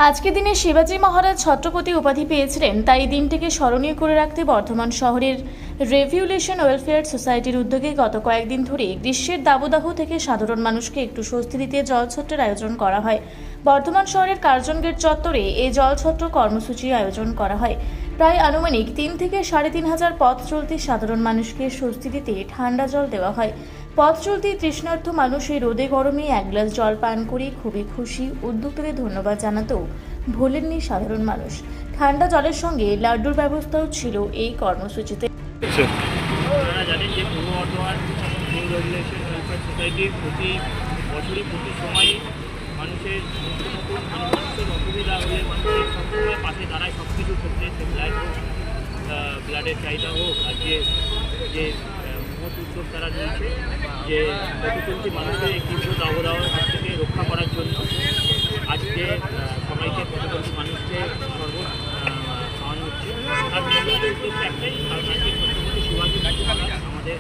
আজকের দিনে শিবাজী মহারাজ ছত্রপতি উপাধি পেয়েছিলেন, তাই দিনটিকে স্মরণীয় করে রাখতে বর্ধমান শহরের রেভিউলেশন ওয়েলফেয়ার সোসাইটির উদ্যোগে গত কয়েকদিন ধরে গ্রীষ্মের দাবদাহ থেকে সাধারণ মানুষকে একটু স্বস্তি দিতে জলছত্রের আয়োজন করা হয়। বর্ধমান শহরের কার্জন গেট চত্বরে এই জলছত্র কর্মসূচির আয়োজন করা হয়। প্রায় আনুমানিক 3 থেকে 3,500 পথ চলতি সাধারণ মানুষকে স্বস্তি দিতে ঠান্ডা জল দেওয়া হয়। পথ চলতি তৃষ্ণার্ত মানুষ এই রোদে গরমে এক গ্লাস জল পান করে খুবই খুশি। উদ্যোক্তাদের ধন্যবাদ জানাতেও ভোলেননি সাধারণ মানুষ। ঠান্ডা জলের সঙ্গে লাড্ডুর ব্যবস্থাও ছিল এই কর্মসূচিতে। আপনারা জানেন যে পূর্ব Bardhaman new regulation welfare society প্রতি বছরই প্রতি সময়ই মানুষের মানুষের অসুবিধা হলে মানুষের সবসময় পাশে দাঁড়ায় সব কিছু ক্ষেত্রে, সে ব্লাড হোক, ব্লাডের চাহিদা হোক। আজকে যে মহৎ উদ্যোগ তারা নিয়েছে যে প্রতিচলতি মানুষের এই তীব্র দাবদাহের হাত থেকে রক্ষা করার জন্য আজকে সবাইকে প্রতিচলতি মানুষকে শরবত খাওয়ানো হচ্ছে। তার মূলত উদ্যোগটা একটাই, কারণ আজকে ছত্রপতি শিবাজী মহারাজ আমাদের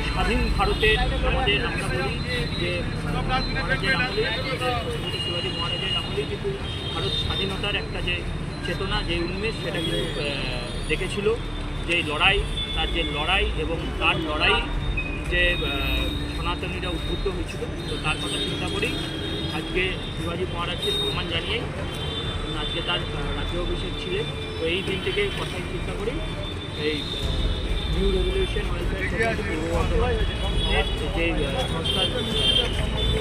স্বাধীন ভারতের আমাদের আমরা বলি যে মহারাজের আমলেই, ছত্রপতি শিবাজী মহারাজের আমলেই কিন্তু ভারত স্বাধীনতার একটা যে চেতনা, যে উন্মেষ, সেটা কিন্তু দেখেছিল। যে লড়াই, তার যে লড়াই এবং তার লড়াই যে সনাতনীরা উদ্বুদ্ধ হয়েছিল, তো তার কথা চিন্তা করেই আজকে শিবাজী মহারাজকে সম্মান জানিয়েই আজকে তার রাজ্যাভিষেক ছিলেন। তো এই দিন থেকে কথাই চিন্তা করি এই নিউ রেগুলেশন ওয়েলফেয়ার সোসাইটি পূর্ব বর্ধমানের যে সংস্থার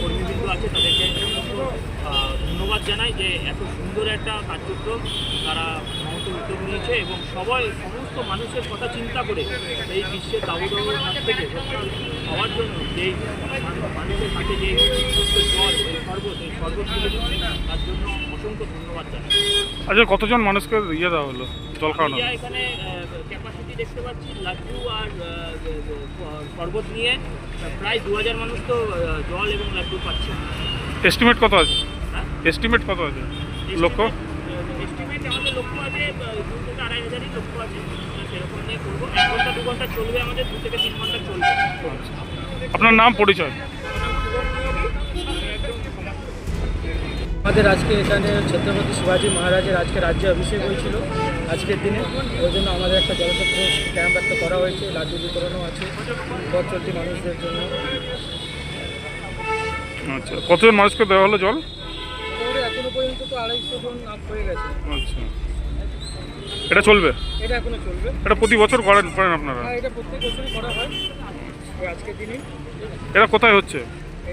কর্মীবৃন্দ আছে তাদেরকে ধন্যবাদ জানাই যে এত সুন্দর একটা কার্যক্রম তারা মহৎ উদ্যোগ নিয়েছে এবং সমস্ত মানুষের কথা চিন্তা করে এই বিশ্বের দাবদাহের হাত থেকে হওয়ার জন্য যেই মানুষের হাতে যে জল, এই শরবত তুলে দিচ্ছে, তার জন্য অসংখ্য ধন্যবাদ জানাই। আচ্ছা, কতজন মানুষকে দেওয়া হলো জল খাওয়ানো? এখানে ক্যাপাসিটি দেখতে পাচ্ছি লাড্ডু আর শরবত নিয়ে প্রায় 2000 মানুষ তো জল এবং লাড্ডু পাচ্ছে। এস্টিমেট কত আছে? এস্টিমেট কত আছে? লক্ষ্য এস্টিমেট আমাদের লক্ষ্য আছে 2 থেকে 2,500 লক্ষ্য আছে। সেরকম নিয়ে করবো। 1 ঘন্টা 2 ঘন্টা চলবে, আমাদের 2 থেকে 3 ঘন্টা চলবে। আপনার নাম, পরিচয়? আমাদের আজকে এখানে ছত্রপতি শিবাজী মহারাজের আজকে রাজ্য অভিষেক হয়েছিল আজকের দিনে, ওই জন্য আমাদের একটা জলছত্র ক্যাম্প একটা করা হয়েছে। লাড্ডু বিতরণও আছে পথ চলতি মানুষদের জন্য। আচ্ছা, কতজন মানুষকে দেওয়া হলো জল? মোটামুটি এখনো পর্যন্ত তো 250 জন আপ হয়ে গেছে। আচ্ছা, এটা চলবে? এটা এখনো চলবে। এটা প্রতি বছর করেন আপনারা? হ্যাঁ, এটা প্রত্যেক বছরই করা হয় ওই আজকের দিনে। এটা কোথায় হচ্ছে?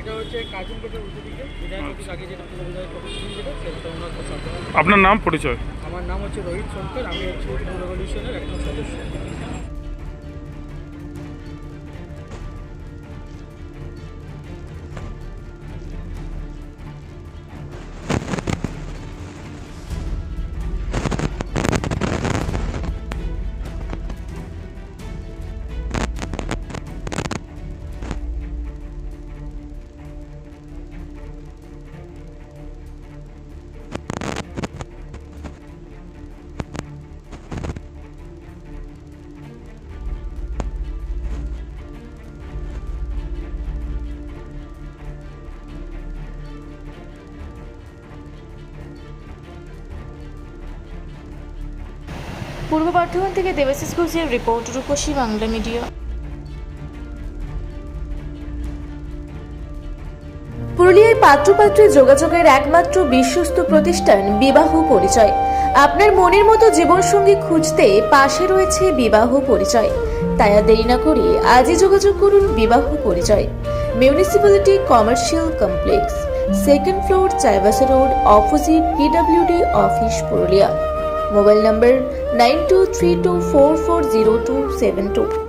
এটা হচ্ছে কার্জন গেটের উল্টো দিকে, বিধায়ক অফিস আগে যেটা বিধায়ক অফিস যেটা, সেটা ওনার সাথে। আপনার নাম, পরিচয়? আমার নাম হচ্ছে রোহিত শঙ্কর, আমি হচ্ছে নিউ রেভলিউশনের একজন সদস্য। পূর্ব বর্ধমান থেকে দেবাশিস ঘোষের রিপোর্ট, রূপসী বাংলা মিডিয়া। পুরুলিয়ায় পাত্রপাত্রী যোগাযোগের একমাত্র বিশ্বস্ত প্রতিষ্ঠান বিবাহ পরিচয়। আপনার মনের মতো জীবনসঙ্গী খুঁজতে পাশে রয়েছে বিবাহ পরিচয়। তাই আর দেরি না করে আজই যোগাযোগ করুন বিবাহ পরিচয়। Municipality commercial complex, 2nd floor, Chaibasa road, opposite PWD office, Purulia. Mobile নম্বর 9232440272।